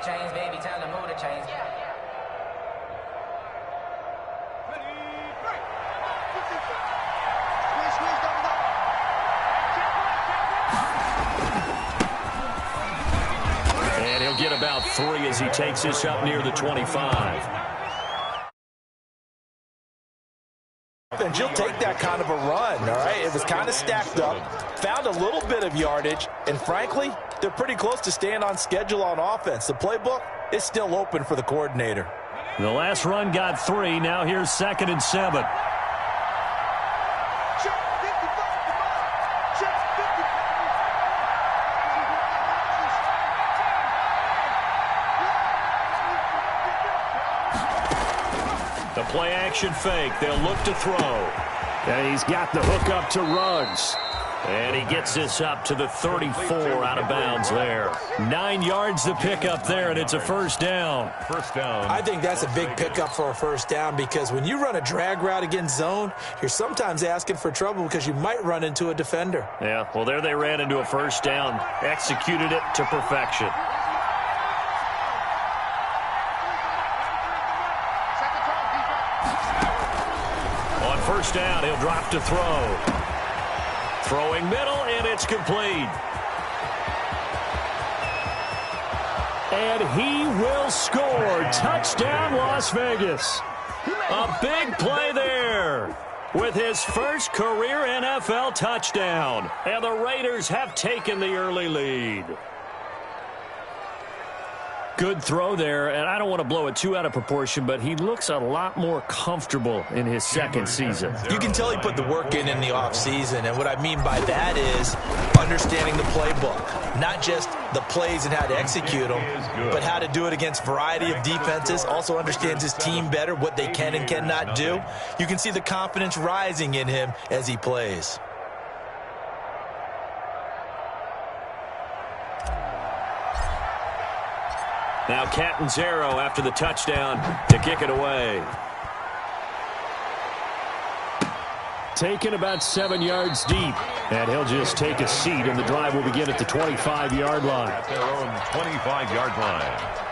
change, baby, tell them who to change. And he'll get about 3 as he takes this up near the 25. And you'll take that kind of a run, all right? It was kind of stacked up, found a little bit of yardage, and frankly, they're pretty close to staying on schedule on offense. The playbook is still open for the coordinator. The last run got 3. Now here's 2nd and 7. The play action fake. They'll look to throw. And he's got the hook up to Ruggs. And he gets this up to the 34 out of bounds there. 9 yards to pick up there, and it's a first down. First down. I think that's a big pickup for a first down because when you run a drag route against zone, you're sometimes asking for trouble because you might run into a defender. Yeah, well, there they ran into a first down. Executed it to perfection. On first down, he'll drop to throw. Throwing middle, and it's complete. And he will score. Touchdown, Las Vegas. A big play there with his first career NFL touchdown. And the Raiders have taken the early lead. Good throw there, and I don't want to blow it too out of proportion, but he looks a lot more comfortable in his second season. You can tell he put the work in the offseason, and what I mean by that is understanding the playbook. Not just the plays and how to execute them, but how to do it against a variety of defenses. Also understands his team better, what they can and cannot do. You can see the confidence rising in him as he plays. Now Catanzaro after the touchdown to kick it away. Taken about 7 yards deep. And he'll just take a seat, and the drive will begin at the 25-yard line. At their own 25-yard line.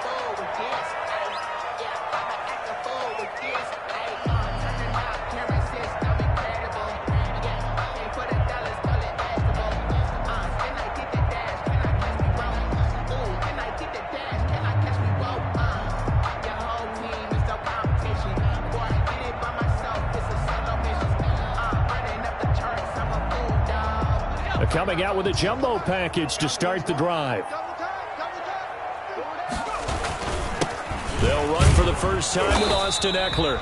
Coming out with a jumbo package to start the drive. They'll run for the first time with Austin Eckler.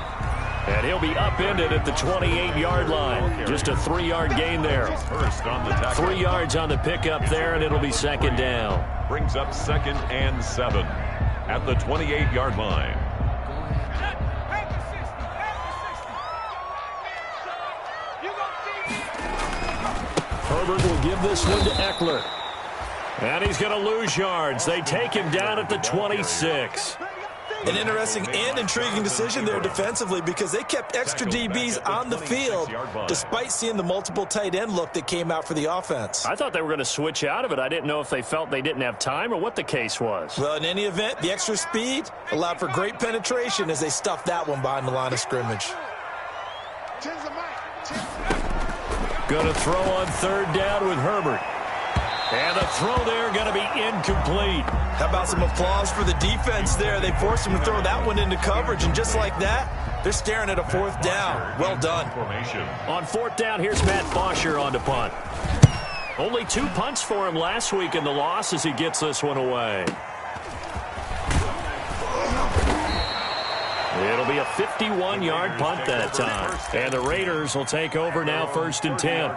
And he'll be upended at the 28-yard line. Just a 3-yard gain there. First on the tackle. 3 yards on the pickup there, and it'll be second down. Brings up 2nd and 7 at the 28-yard line. Herbert will give this one to Eckler. And he's going to lose yards. They take him down at the 26. An interesting and intriguing decision there defensively because they kept extra DBs on the field despite seeing the multiple tight end look that came out for the offense. I thought they were going to switch out of it. I didn't know if they felt they didn't have time or what the case was. Well, in any event, the extra speed allowed for great penetration as they stuffed that one behind the line of scrimmage. Going to throw on third down with Herbert. And the throw there going to be incomplete. How about some applause for the defense there? They forced him to throw that one into coverage, and just like that, they're staring at a fourth down. Well done. On fourth down, here's Matt Bosher on to punt. Only 2 punts for him last week in the loss as he gets this one away. It'll be a 51-yard punt that time. And the Raiders will take over now 1st and 10.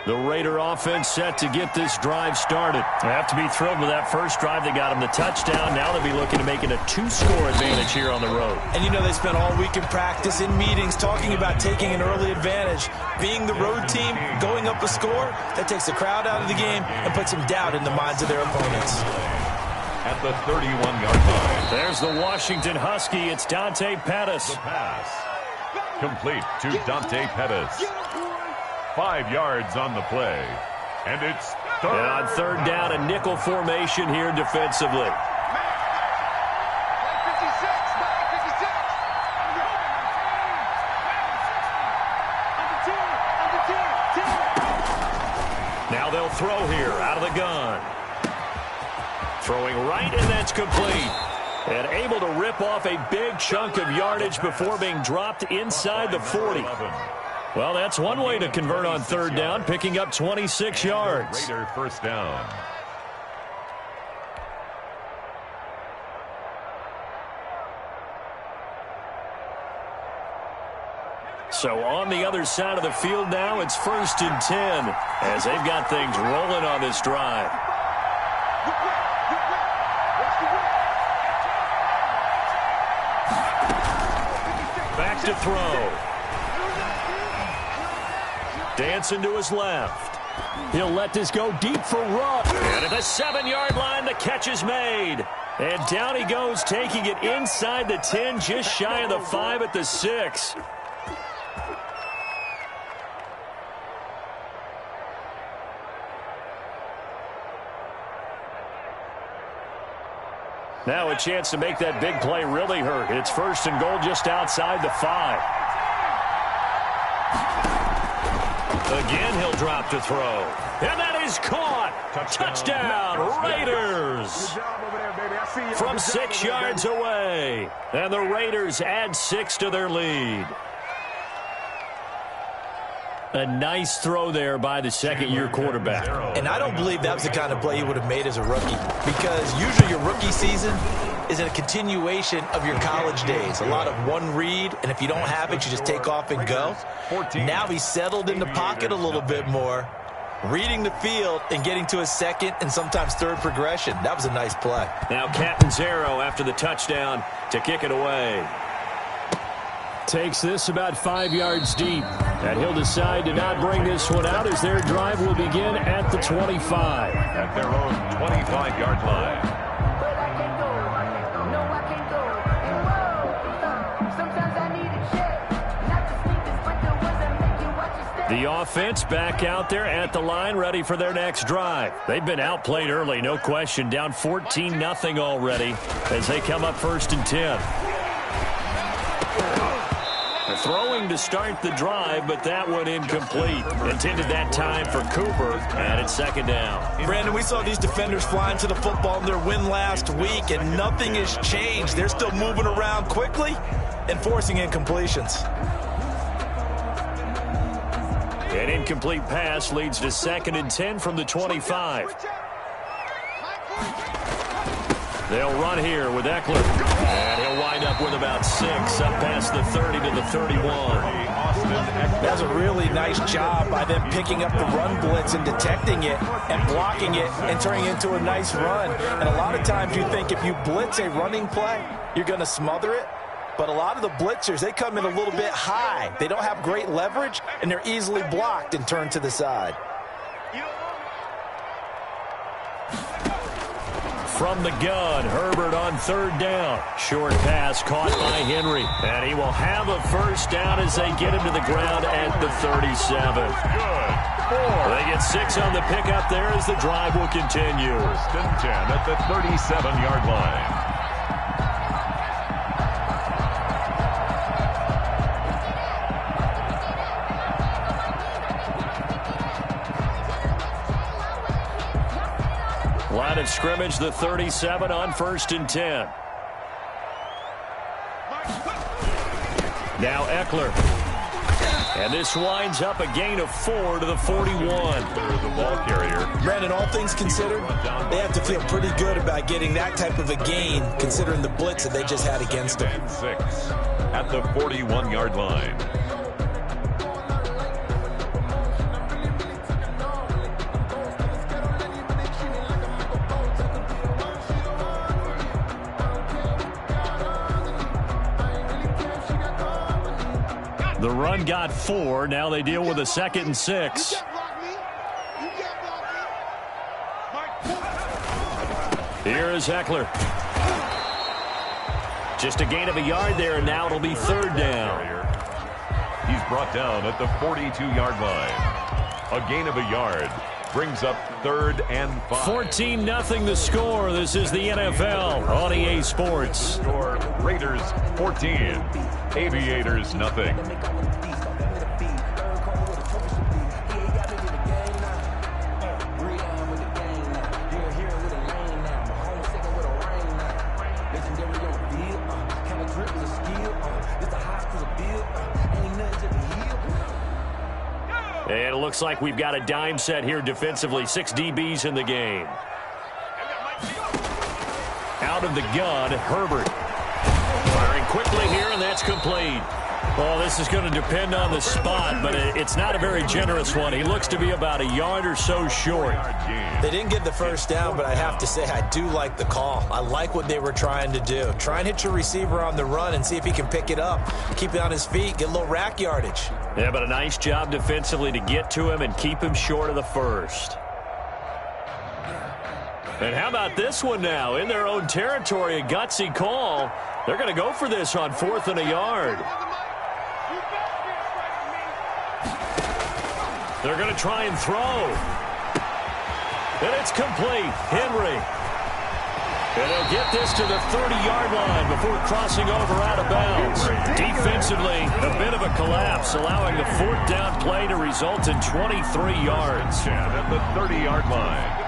The Raider offense set to get this drive started. They have to be thrilled with that first drive. They got them the touchdown. Now they'll be looking to make it a 2-score advantage here on the road. And you know they spent all week in practice, in meetings, talking about taking an early advantage. Being the road team, going up a score, that takes the crowd out of the game and puts some doubt in the minds of their opponents. At the 31-yard line. There's the Washington Husky. It's Dante Pettis. The pass. Complete to Dante Pettis. 5 yards on the play. And it's third. And on third down, a nickel formation here defensively. Now they'll throw here out of the gun. Throwing right, and that's complete. And able to rip off a big chunk of yardage before being dropped inside the 40. Well, that's one way to convert on third down, picking up 26 yards. Raider first down. So on the other side of the field now, it's 1st and 10 as they've got things rolling on this drive. Back to throw. Dancing to his left. He'll let this go deep for Rupp. And at the 7-yard line, the catch is made. And down he goes, taking it inside the 10, just shy of the 5 at the 6. Now a chance to make that big play really hurt. It's 1st and goal just outside the 5. Again, he'll drop to throw. And that is caught. Touchdown, Raiders. From 6 yards away. And the Raiders add 6 to their lead. A nice throw there by the second-year quarterback. And I don't believe that was the kind of play he would have made as a rookie, because usually your rookie season is a continuation of your college days. A lot of one read, and if you don't have it, you just take off and go. Now he's settled in the pocket a little bit more, reading the field and getting to his second and sometimes third progression. That was a nice play. Now Catanzaro after the touchdown to kick it away. Takes this about 5 yards deep. And he'll decide to not bring this one out as their drive will begin at the 25. At their own 25-yard line. The offense back out there at the line, ready for their next drive. They've been outplayed early, no question. Down 14-0 already as they come up 1st and 10. Throwing to start the drive, but that one incomplete. Intended that time for Cooper, and it's 2nd down. Brandon, we saw these defenders flying to the football in their win last week, and nothing has changed. They're still moving around quickly and forcing incompletions. An incomplete pass leads to 2nd and 10 from the 25. They'll run here with Eckler. And he'll wind up with about 6 up past the 30 to the 31. That's a really nice job by them picking up the run blitz and detecting it and blocking it and turning it into a nice run. And a lot of times you think if you blitz a running play, you're going to smother it. But a lot of the blitzers, they come in a little bit high. They don't have great leverage, and they're easily blocked and turned to the side. From the gun, Herbert on 3rd down. Short pass caught by Henry. And he will have a 1st down as they get him to the ground at the 37. They get 6 on the pickup there as the drive will continue. 1st and 10 at the 37-yard line. Line of scrimmage, the 37 on 1st and 10. Now Eckler. And this winds up a gain of 4 to the 41. The ball carrier. Brandon, all things considered, they have to feel pretty good about getting that type of a gain, considering the blitz that they just had against them. 6 at the 41-yard line. The run got 4. Now they deal with a 2nd and 6. Here is Eckler. Just a gain of a yard there, and now it'll be 3rd down. He's brought down at the 42-yard line. A gain of a yard brings up 3rd and 5. 14-0 the score. This is the NFL on EA Sports. Score Raiders 14, Aviators nothing. And it looks like we've got a dime set here defensively. 6 DBs in the game. Out of the gun, Herbert. Firing quickly here, and that's complete. Well, this is going to depend on the spot, but it's not a very generous one. He looks to be about a yard or so short. They didn't get the first down, but I have to say I do like the call. I like what they were trying to do. Try and hit your receiver on the run and see if he can pick it up. Keep it on his feet, get a little rack yardage. Yeah, but a nice job defensively to get to him and keep him short of the first. And how about this one now? In their own territory, a gutsy call. They're going to go for this on 4th and a yard. They're going to try and throw. And it's complete. Henry. And he'll get this to the 30-yard line before crossing over out of bounds. Defensively, a bit of a collapse, allowing the 4th down play to result in 23 yards. At the 30-yard line.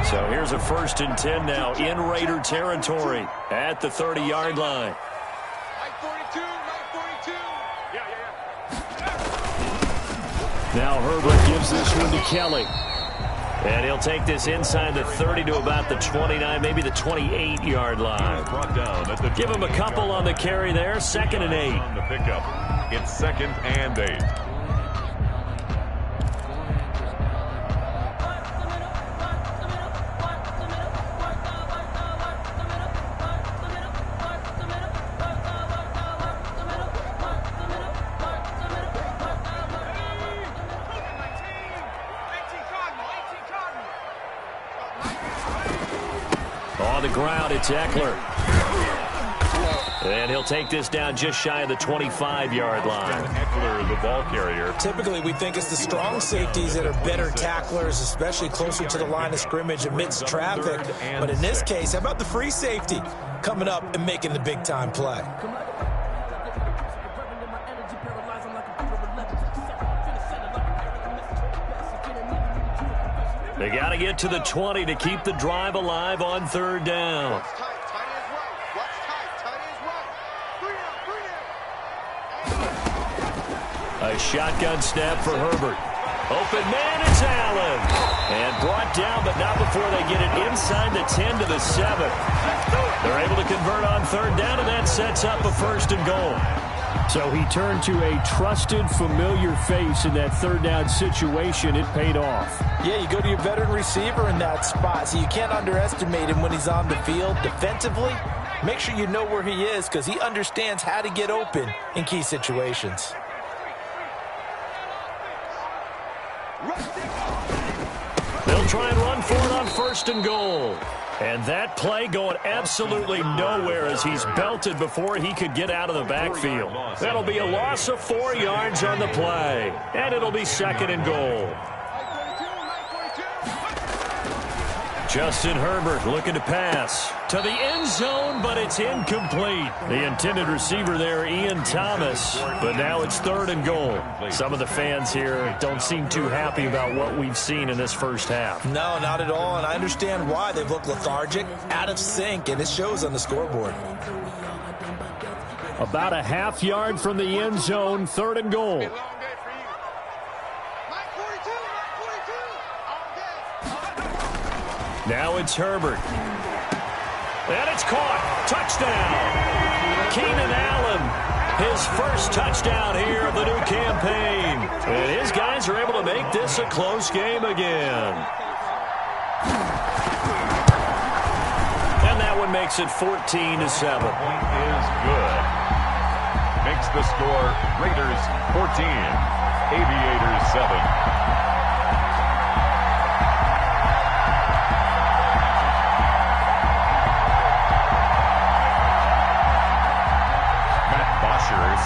So here's a 1st and 10 now in Raider territory at the 30-yard line. Now Herbert gives this one to Kelly. And he'll take this inside the 30 to about the 29, maybe the 28-yard line. Give him a couple on the carry there. 2nd and 8. On the pickup, it's 2nd and 8. On the ground, it's Eckler. And he'll take this down just shy of the 25-yard line. Eckler, the ball carrier. Typically, we think it's the strong safeties that are better tacklers, especially closer to the line of scrimmage amidst traffic. But in this case, how about the free safety coming up and making the big-time play? They got to get to the 20 to keep the drive alive on 3rd down. A shotgun snap for Herbert. Open man, it's Allen. And brought down, but not before they get it inside the 10 to the 7. They're able to convert on 3rd down, and that sets up a 1st and goal. So he turned to a trusted, familiar face in that 3rd down situation. It paid off. Yeah, you go to your veteran receiver in that spot, so you can't underestimate him when he's on the field. Defensively, make sure you know where he is because he understands how to get open in key situations. They'll try and run for it on 1st and goal. And that play going absolutely nowhere as he's belted before he could get out of the backfield. That'll be a loss of 4 yards on the play. And it'll be 2nd and goal. Justin Herbert looking to pass to the end zone, but it's incomplete. The intended receiver there, Ian Thomas, but now it's 3rd and goal. Some of the fans here don't seem too happy about what we've seen in this first half. No, not at all, and I understand why. They've looked lethargic, out of sync, and it shows on the scoreboard. About a half yard from the end zone, 3rd and goal. Now it's Herbert. And it's caught. Touchdown. Keenan Allen, his first touchdown here of the new campaign. And his guys are able to make this a close game again. And that one makes it 14-7. Point is good. Makes the score Raiders 14, Aviators 7.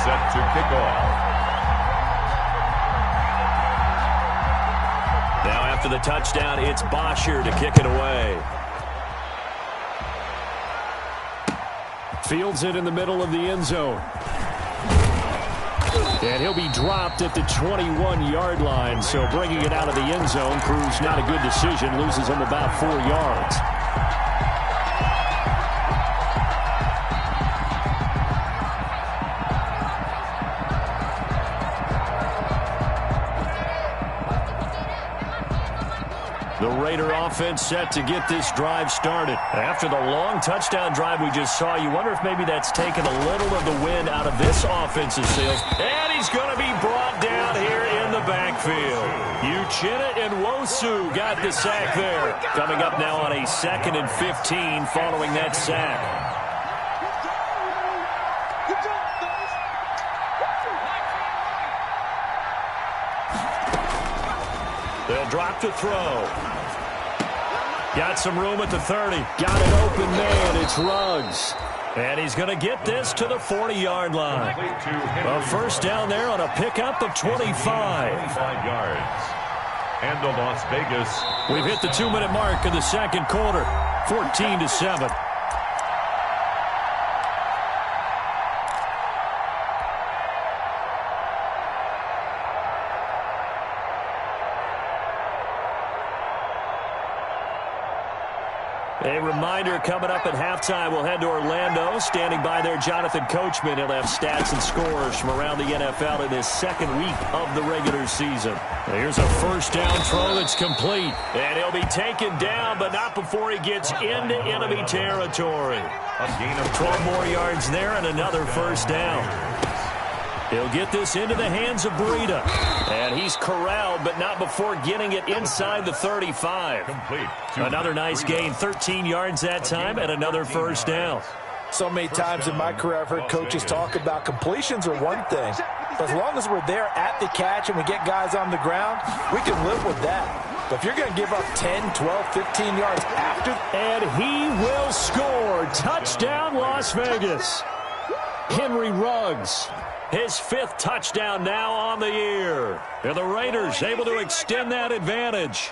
Set to kick off. Now after the touchdown, it's Bosher to kick it away. Fields it in the middle of the end zone. And he'll be dropped at the 21-yard line, so bringing it out of the end zone proves not a good decision, loses him about 4 yards. The Raider offense set to get this drive started. After the long touchdown drive we just saw, you wonder if maybe that's taken a little of the wind out of this offensive sails. And he's going to be brought down here in the backfield. Uchenna and Wosu got the sack there. Coming up now on a 2nd and 15 following that sack. They'll drop to throw. Got some room at the 30. Got an open man. It's Ruggs. And he's going to get this to the 40-yard line. A first down there on a pickup of 25. 25 yards. And the Las Vegas. We've hit the 2-minute mark of the second quarter. 14-7. A reminder coming up at halftime. We'll head to Orlando. Standing by there, Jonathan Coachman. He'll have stats and scores from around the NFL in his second week of the regular season. Here's a first down throw that's complete. And he'll be taken down, but not before he gets into enemy territory. A gain of 12 more yards there and another first down. He'll get this into the hands of Breida. And he's corralled, but not before getting it inside the 35. Complete. Another nice gain, 13 yards that time, and another first down. So many times in my career I've heard coaches talk about completions are one thing. But as long as we're there at the catch and we get guys on the ground, we can live with that. But if you're going to give up 10, 12, 15 yards after. And he will score. Touchdown, Las Vegas. Henry Ruggs. His 5th touchdown now on the year. And the Raiders able to extend that advantage.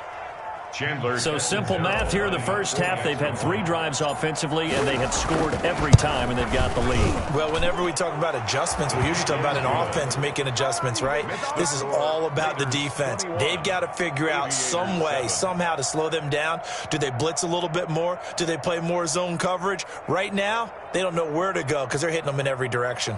Chandler. So simple math here in the first half. They've had 3 drives offensively, and they have scored every time, and they've got the lead. Well, whenever we talk about adjustments, we usually talk about an offense making adjustments, right? This is all about the defense. They've got to figure out some way, somehow to slow them down. Do they blitz a little bit more? Do they play more zone coverage? Right now, they don't know where to go because they're hitting them in every direction.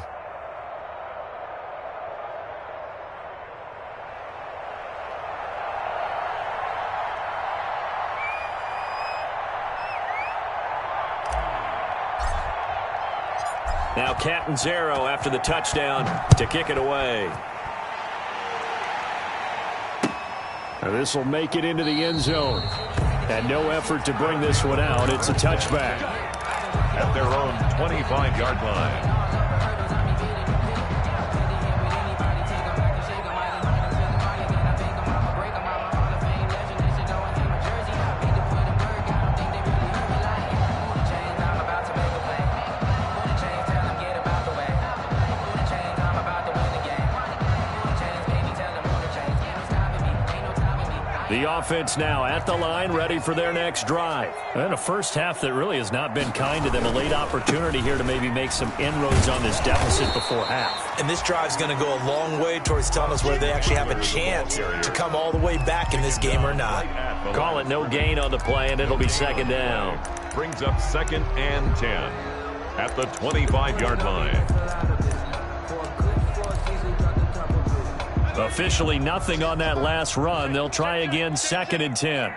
Now Catanzaro after the touchdown to kick it away. This will make it into the end zone. And no effort to bring this one out. It's a touchback. At their own 25-yard line. The offense now at the line, ready for their next drive. And a first half that really has not been kind to them. A late opportunity here to maybe make some inroads on this deficit before half. And this drive's going to go a long way towards telling us whether they actually have a chance to come all the way back in this game or not. Call it no gain on the play, and it'll be second down. Brings up 2nd and 10 at the 25-yard line. Officially nothing on that last run. They'll try again, 2nd and 10.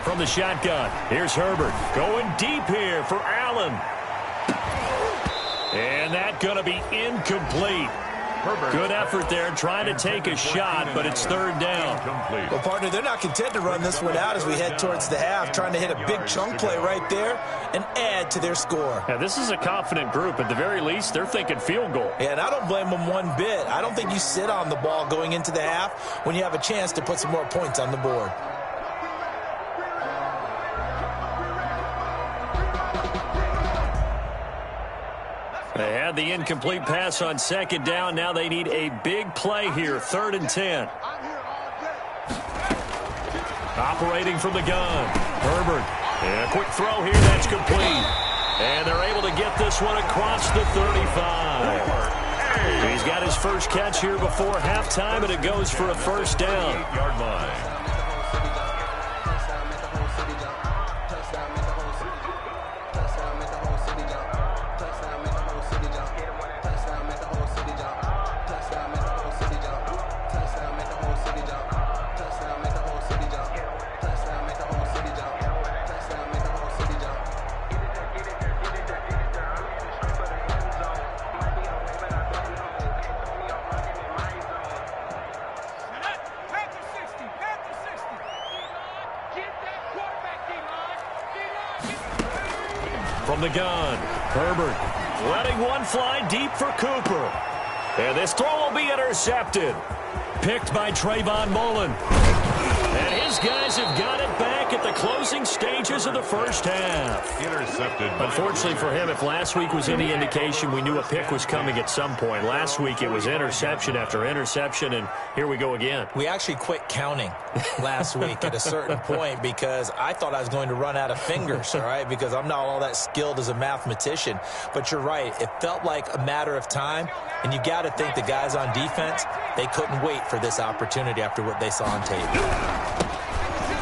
From the shotgun, here's Herbert. Going deep here for Allen. And that's going to be incomplete. Good effort there, trying to take a shot, but it's third down. Well, partner, they're not content to run this one out as we head towards the half, trying to hit a big chunk play right there and add to their score. Yeah, this is a confident group. At the very least, they're thinking field goal. Yeah, and I don't blame them one bit. I don't think you sit on the ball going into the half when you have a chance to put some more points on the board. They had the incomplete pass on second down. Now they need a big play here, 3rd and 10. Operating from the gun, Herbert. And a quick throw here, that's complete. And they're able to get this one across the 35. He's got his first catch here before halftime, and it goes for a first down. 8-yard line. From the gun, Herbert letting one fly deep for Cooper. And this throw will be intercepted. Picked by Trayvon Mullen. And his guys have got it back at the closing stages of the first half. Intercepted. Unfortunately for him, if last week was any indication, we knew a pick was coming at some point. Last week it was interception after interception, and here we go again. We actually quit counting last week at a certain point because I thought I was going to run out of fingers, all right, because I'm not all that skilled as a mathematician. But you're right. It felt like a matter of time, and you got to think the guys on defense, they couldn't wait for this opportunity after what they saw on tape.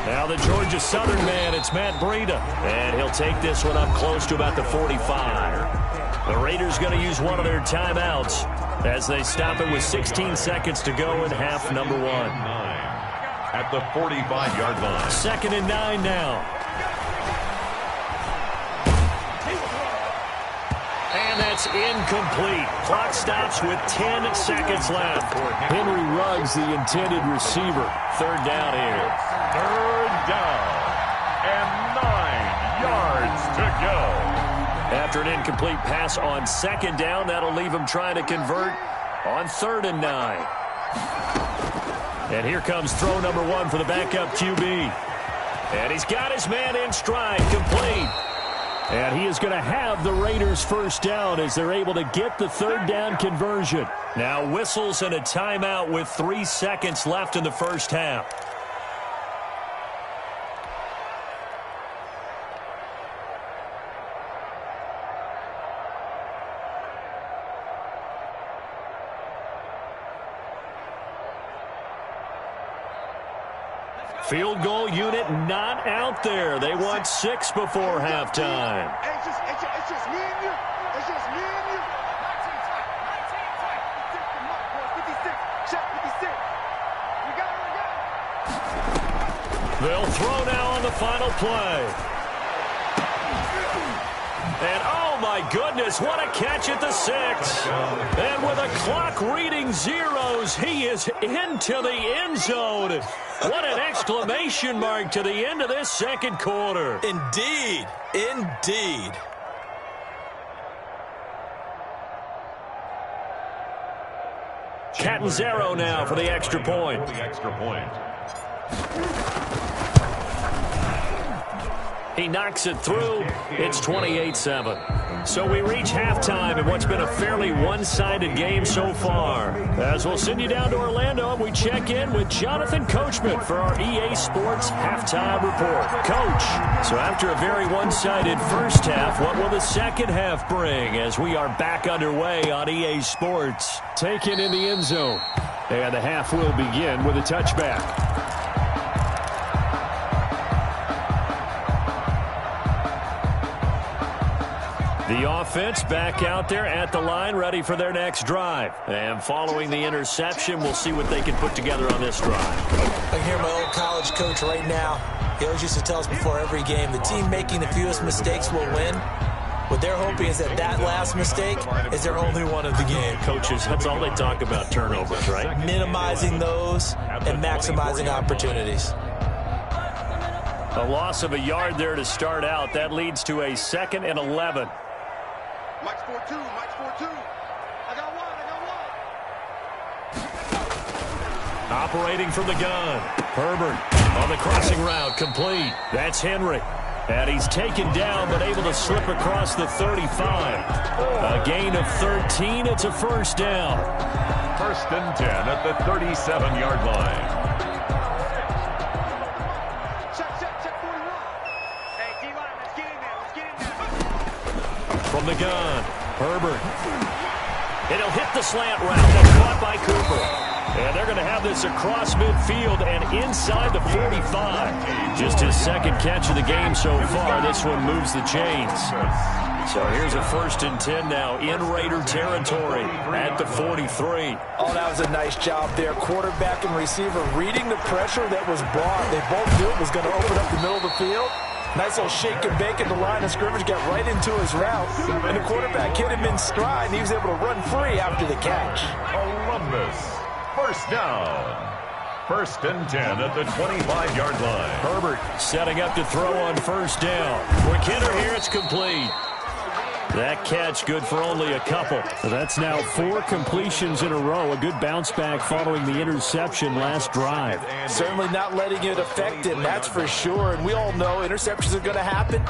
Now the Georgia Southern man, it's Matt Breida. And he'll take this one up close to about the 45. The Raiders going to use one of their timeouts as they stop it with 16 seconds to go in half number 1. At the 45-yard line. 2nd and 9 now. And that's incomplete. Clock stops with 10 seconds left. Henry Ruggs, the intended receiver. 3rd down here. 3rd down. And 9 yards to go. After an incomplete pass on 2nd down, that'll leave him trying to convert on 3rd and 9. And here comes throw number 1 for the backup QB. And he's got his man in stride, complete. And he is going to have the Raiders first down as they're able to get the 3rd down conversion. Now whistles and a timeout with 3 seconds left in the first half. Field goal unit not out there. They want 6 before halftime. It's just me and you. It's just me and you. 56. Shot 56. We got it. They'll throw now on the final play. And oh my goodness, what a catch at the 6. And with a clock reading zeros, he is into the end zone. What an exclamation mark to the end of this second quarter. Indeed. Indeed. Catanzaro now for the extra point. He knocks it through. It's 28-7. So we reach halftime in what's been a fairly one-sided game so far. As we'll send you down to Orlando, we check in with Jonathan Coachman for our EA Sports Halftime Report. Coach, so after a very one-sided first half, what will the second half bring as we are back underway on EA Sports? Taken in the end zone. And the half will begin with a touchback. The offense back out there at the line, ready for their next drive. And following the interception, we'll see what they can put together on this drive. I can hear my old college coach right now. He always used to tell us before every game, the team making the fewest mistakes will win. What they're hoping is that that last mistake is their only one of the game. Coaches, that's all they talk about, turnovers, right? Minimizing those and maximizing opportunities. A loss of a yard there to start out. That leads to a 2nd and 11. Mike's 4-2. Mike's 4-2. I got one. Operating from the gun. Herbert on the crossing route, complete. That's Henry. And he's taken down, but able to slip across the 35. A gain of 13. It's a first down. 1st and 10 at the 37-yard line. Check 41. Hey, D-line, let's get in there. Let's get in there. From the gun, Herbert. It'll hit the slant route. That's caught by Cooper. And they're going to have this across midfield and inside the 45. Just his 2nd catch of the game so far. This one moves the chains. So here's a 1st and 10 now in Raider territory at the 43. Oh, that was a nice job there. Quarterback and receiver reading the pressure that was brought. They both knew it was going to open up the middle of the field. Nice little shake and bake at the line of scrimmage, got right into his route. And the quarterback hit him in stride, and he was able to run free after the catch. Columbus, 1st down. 1st and 10 at the 25-yard line. Herbert setting up to throw on 1st down. McKinnon here, it's complete. That catch good for only a couple. So that's now 4 completions in a row. A good bounce back following the interception last drive. Certainly not letting it affect him, that's for sure. And we all know interceptions are going to happen.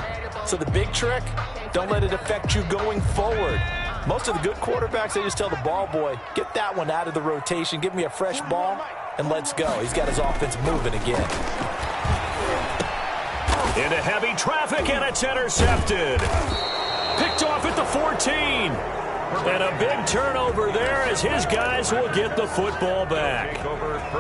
So the big trick, don't let it affect you going forward. Most of the good quarterbacks, they just tell the ball boy, get that one out of the rotation, give me a fresh ball, and let's go. He's got his offense moving again. Into heavy traffic, and it's intercepted. Picked off at the 14. And a big turnover there as his guys will get the football back.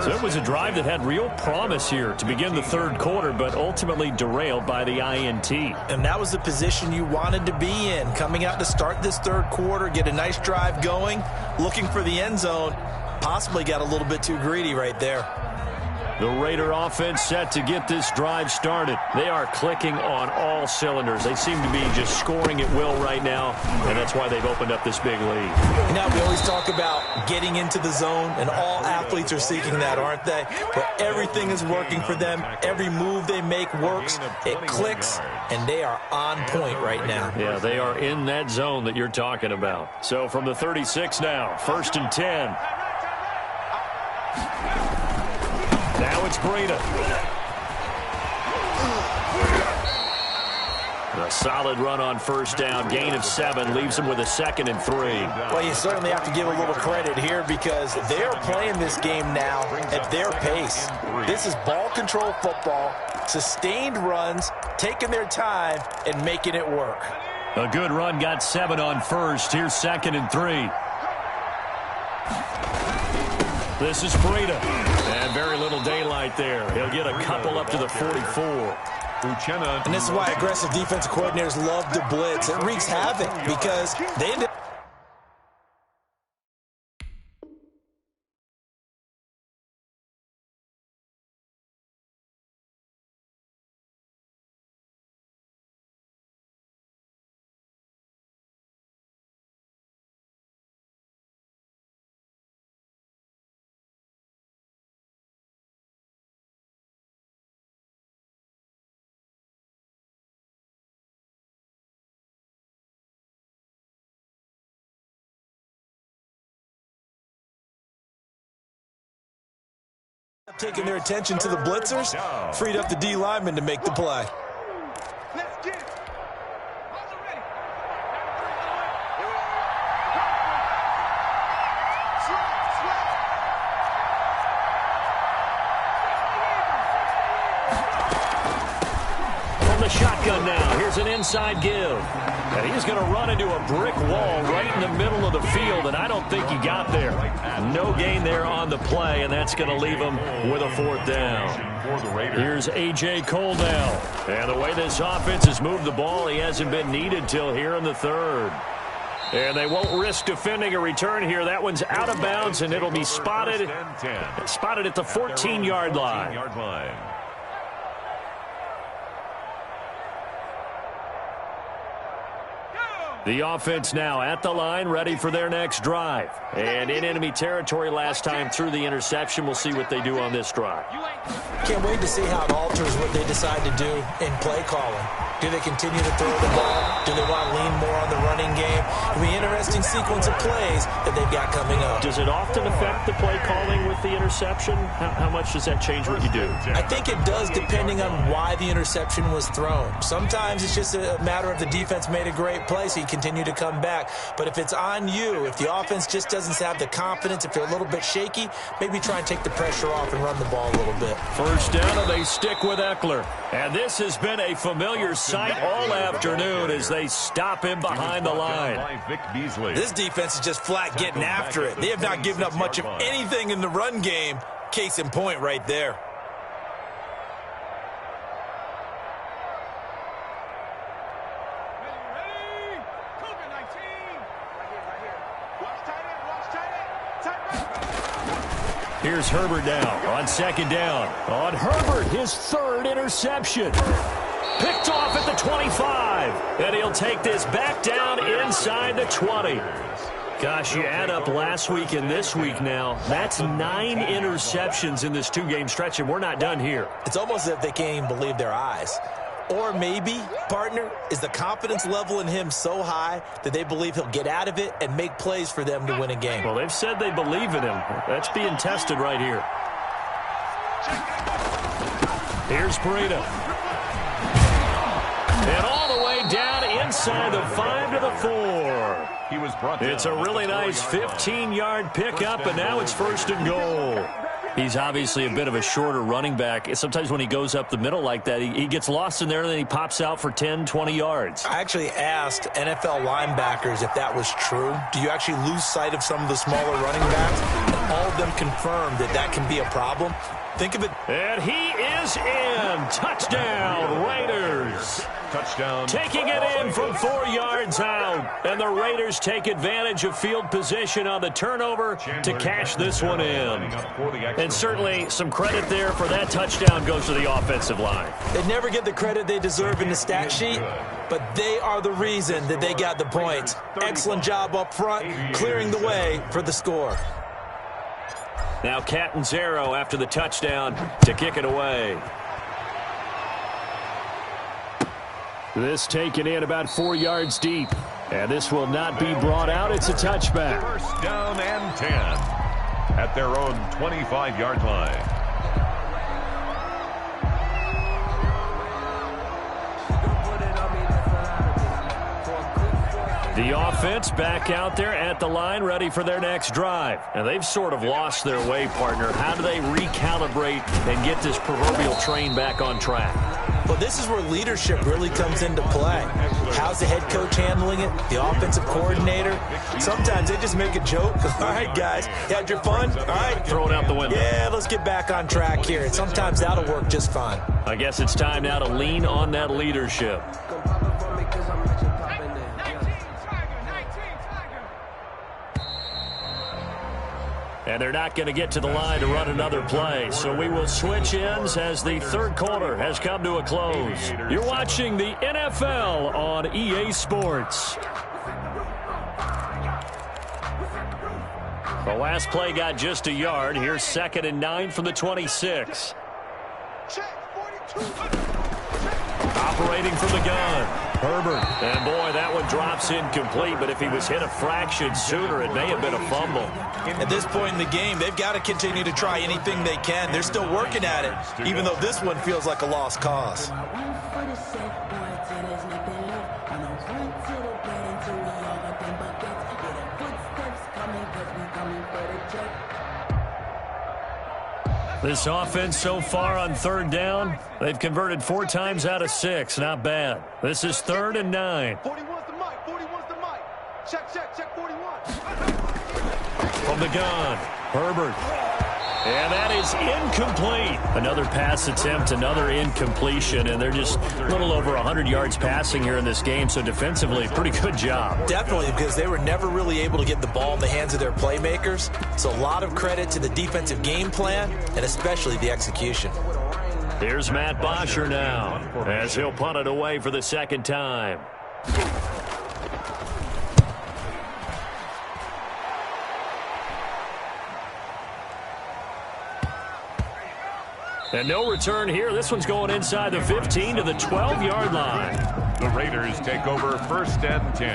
So it was a drive that had real promise here to begin the 3rd quarter, but ultimately derailed by the INT. And that was the position you wanted to be in. Coming out to start this 3rd quarter, get a nice drive going, looking for the end zone. Possibly got a little bit too greedy right there. The Raider offense set to get this drive started. They are clicking on all cylinders. They seem to be just scoring at will right now, and that's why they've opened up this big lead. Now, we always talk about getting into the zone, and all athletes are seeking that, aren't they? Where everything is working for them. Every move they make works. It clicks, and they are on point right now. Yeah, they are in that zone that you're talking about. So from the 36 now, 1st and 10. Now it's Breida. A solid run on 1st down. Gain of 7 leaves him with a 2nd and 3. Well, you certainly have to give a little credit here because they are playing this game now at their pace. This is ball control football, sustained runs, taking their time, and making it work. A good run, got 7 on 1st. Here's 2nd and 3. This is Breida. And very little daylight there. He'll get a couple up to the 44. And this is why aggressive defensive coordinators love to blitz. It wreaks havoc because they end up taking their attention to the blitzers, freed up the D lineman to make the play. Let's get it. From the shotgun now, here's an inside give. And he's going to run into a brick wall right in the middle of the field, and I don't think he got there. No gain there on the play, and that's going to leave him with a 4th down. Here's A.J. Cole now. And the way this offense has moved the ball, he hasn't been needed till here in the 3rd. And they won't risk defending a return here. That one's out of bounds, and it'll be spotted at the 14-yard line. The offense now at the line, ready for their next drive. And in enemy territory last time through the interception. We'll see what they do on this drive. Can't wait to see how it alters what they decide to do in play calling. Do they continue to throw the ball? Do they want to lean more on the running game? It'll be an interesting sequence of plays that they've got coming up. Does it often affect the play calling with the interception? How much does that change what you do? I think it does, depending on why the interception was thrown. Sometimes it's just a matter of the defense made a great play, so you continue to come back. But if it's on you, if the offense just doesn't have the confidence, if they're a little bit shaky, maybe try and take the pressure off and run the ball a little bit. First down, and they stick with Eckler. And this has been a familiar sight all afternoon as they stop him behind the line. This defense is just flat getting after it. They have not given up much of anything in the run game. Case in point right there. Here's Herbert now on second down. On Herbert, his third interception. Picked off at the 25. And he'll take this back down inside the 20. Gosh, you add up last week and this week now. That's 9 interceptions in this 2-game stretch, and we're not done here. It's almost as if they can't even believe their eyes. Or maybe, partner, is the confidence level in him so high that they believe he'll get out of it and make plays for them to win a game. Well, they've said they believe in him. That's being tested right here. Here's Breida. And all the way down inside the 5 to the 4. He was brought down. It's a really nice 15-yard pickup, and now it's first and goal. He's obviously a bit of a shorter running back. Sometimes when he goes up the middle like that, he gets lost in there, and then he pops out for 10, 20 yards. I actually asked NFL linebackers if that was true. Do you actually lose sight of some of the smaller running backs? And all of them confirmed that that can be a problem. Think of it. And he is in. Touchdown, Raiders. Touchdown. Taking it in from 4 yards out. And the Raiders take advantage of field position on the turnover to cash this one in. And certainly some credit there for that touchdown goes to the offensive line. They never get the credit they deserve in the stat sheet, but they are the reason that they got the points. Excellent job up front, clearing the way for the score. Now Catanzaro after the touchdown to kick it away. This taken in about 4 yards deep. And this will not be brought out. It's a touchback. First down and 10 at their own 25-yard line. The offense back out there at the line, ready for their next drive. And they've sort of lost their way, partner. How do they recalibrate and get this proverbial train back on track? Well, this is where leadership really comes into play. How's the head coach handling it? The offensive coordinator? Sometimes they just make a joke. All right, guys, you had your fun? All right. Throw it out the window. Yeah, let's get back on track here. And sometimes that'll work just fine. I guess it's time now to lean on that leadership. And they're not going to get to the line to run another play. So we will switch ends as the third quarter has come to a close. You're watching the NFL on EA Sports. The last play got just a yard. Here's 2nd and 9 from the 26. Operating from the gun. Herbert. And, boy, that one drops incomplete. But if he was hit a fraction sooner, it may have been a fumble. At this point in the game, they've got to continue to try anything they can. They're still working at it, even though this one feels like a lost cause. This offense so far on 3rd down, they've converted 4 times out of 6. Not bad. This is 3rd and 9. 41's the mic. 41's the mic. Check 41. From the gun, Herbert. And that is incomplete. Another pass attempt, another incompletion, and they're just a little over 100 yards passing here in this game, so defensively, pretty good job. Definitely, because they were never really able to get the ball in the hands of their playmakers, so a lot of credit to the defensive game plan, and especially the execution. Here's Matt Bosher now, as he'll punt it away for the 2nd time. And no return here. This one's going inside the 15 to the 12-yard line. The Raiders take over 1st and 10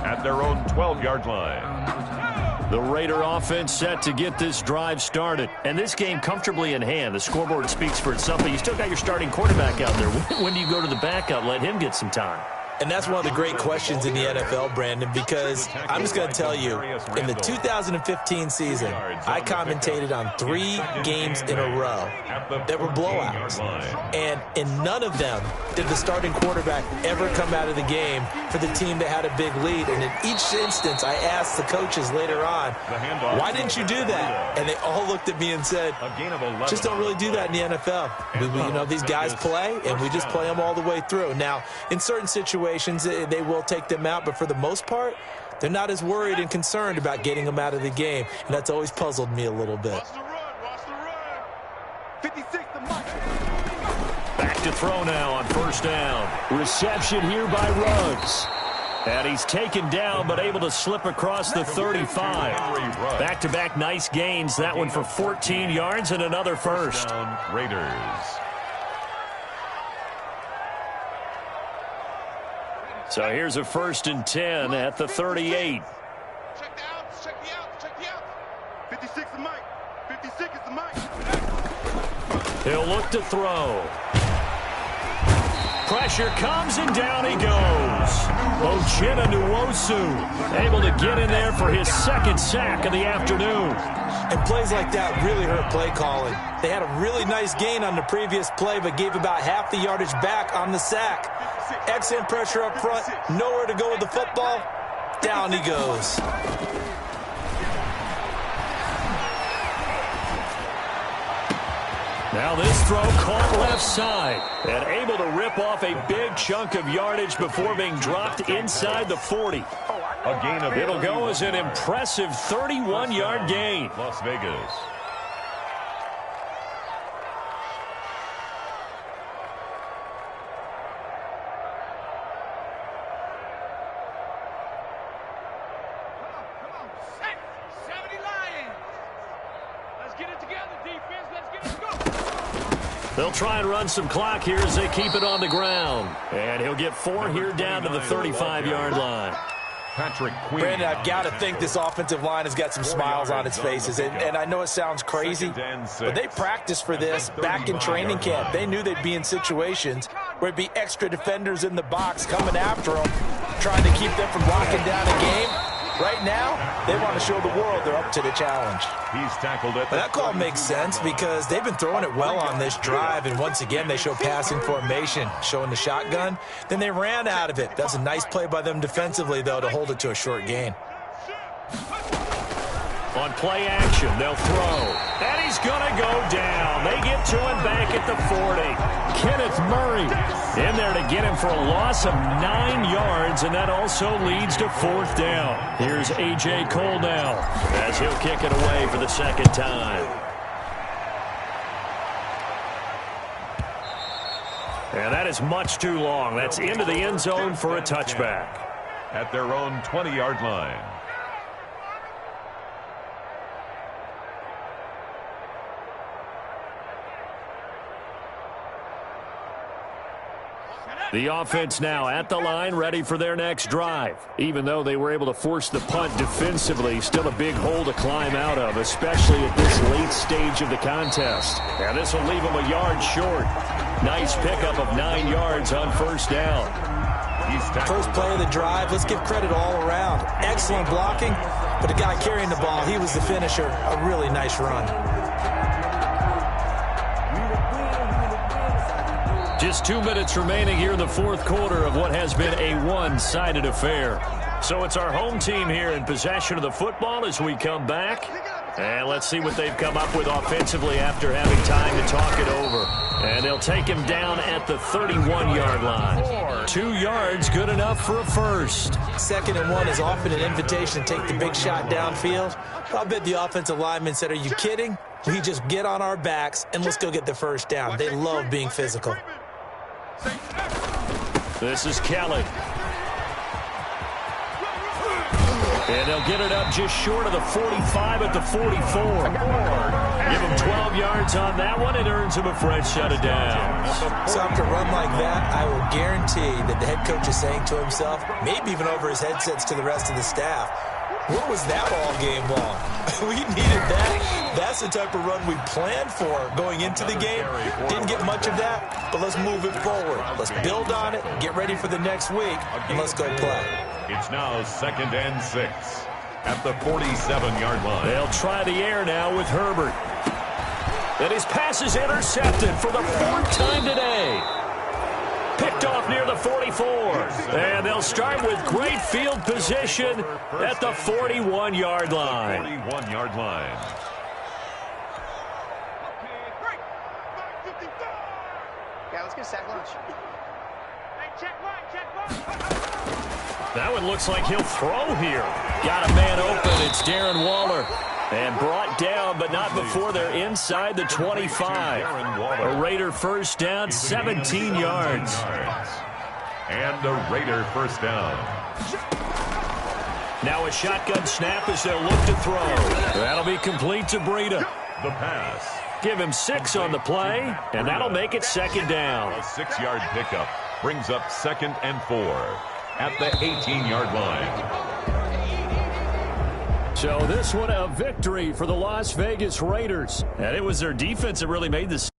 at their own 12-yard line. The Raider offense set to get this drive started. And this game comfortably in hand. The scoreboard speaks for itself, but you still got your starting quarterback out there. When do you go to the backup? Let him get some time. And that's one of the great questions in the NFL, Brandon, because I'm just going to tell you, in the 2015 season, I commentated on 3 games in a row that were blowouts. And in none of them did the starting quarterback ever come out of the game for the team that had a big lead. And in each instance, I asked the coaches later on, why didn't you do that? And they all looked at me and said, just don't really do that in the NFL. You know, these guys play, and we just play them all the way through. Now, in certain situations, they will take them out, but for the most part, they're not as worried and concerned about getting them out of the game, and that's always puzzled me a little bit. Watch the run. 56 to Mike. Back to throw now on 1st down. Reception here by Ruggs. And he's taken down, but able to slip across the 35. Back-to-back nice gains. That one for 14 yards and another first. Raiders. So here's a 1st and 10 at the 38. Check the out. 56 to Mike. 56 is the Mike. He'll look to throw. Pressure comes, and down he goes. Ochena Nwosu able to get in there for his 2nd sack of the afternoon. And plays like that really hurt play calling. They had a really nice gain on the previous play, but gave about half the yardage back on the sack. Excellent pressure up front, nowhere to go with the football. Down he goes. Now this throw caught left side and able to rip off a big chunk of yardage before being dropped inside the 40. A gain of It'll go as an impressive 31-yard gain. Las Vegas. They'll try and run some clock here as they keep it on the ground. And he'll get 4 here down to the 35-yard line. Patrick Queen. Brandon, I've got to think this offensive line has got some smiles on its faces. And I know it sounds crazy, but they practiced for this back in training camp. They knew they'd be in situations where it'd be extra defenders in the box coming after them, trying to keep them from locking down a game. Right now, they want to show the world they're up to the challenge. He's tackled at the That call makes sense because they've been throwing it well on this drive, and once again, they show passing formation, showing the shotgun. Then they ran out of it. That's a nice play by them defensively, though, to hold it to a short gain. On play action, they'll throw. And he's going to go down. They get to him back at the 40. Kenneth Murray in there to get him for a loss of 9 yards, and that also leads to 4th down. Here's A.J. Cole now as he'll kick it away for the 2nd time. And that is much too long. That's into the end zone for a touchback. At their own 20-yard line. The offense now at the line, ready for their next drive. Even though they were able to force the punt defensively, still a big hole to climb out of, especially at this late stage of the contest. And this will leave them a yard short. Nice pickup of 9 yards on 1st down. First play of the drive, let's give credit all around. Excellent blocking, but the guy carrying the ball, he was the finisher. A really nice run. Just 2 minutes remaining here in the 4th quarter of what has been a one-sided affair. So it's our home team here in possession of the football as we come back. And let's see what they've come up with offensively after having time to talk it over. And they'll take him down at the 31-yard line. 2 yards, good enough for a first. 2nd and 1 is often an invitation to take the big shot downfield. I'll bet the offensive lineman said, are you kidding? We just get on our backs and let's go get the first down. They love being physical. This is Kelly. And they'll get it up just short of the 45 at the 44. Give him 12 yards on that one. It earns him a fresh set of downs. So after a run like that, I will guarantee that the head coach is saying to himself, maybe even over his headsets to the rest of the staff, where was that all game long? We needed that. That's the type of run we planned for going into the game. Didn't get much of that, but let's move it forward. Let's build on it, get ready for the next week, and let's go play. It's now 2nd and 6 at the 47-yard line. They'll try the air now with Herbert. And his pass is intercepted for the 4th time today. Picked off near the 44. And they'll start with great field position at the 41-yard line. 41-yard line. Yeah, let's get a sack lunch. Hey, check one. That one looks like he'll throw here. Got a man open. It's Darren Waller. And brought down, but not before they're inside the 25. A Raider first down, 17 yards. And a Raider first down. Now a shotgun snap as they'll look to throw. That'll be complete to Breida. The pass. Give him 6 on the play, and that'll make it 2nd down. A 6-yard pickup brings up 2nd and 4 at the 18-yard line. So this one a victory for the Las Vegas Raiders. And it was their defense that really made the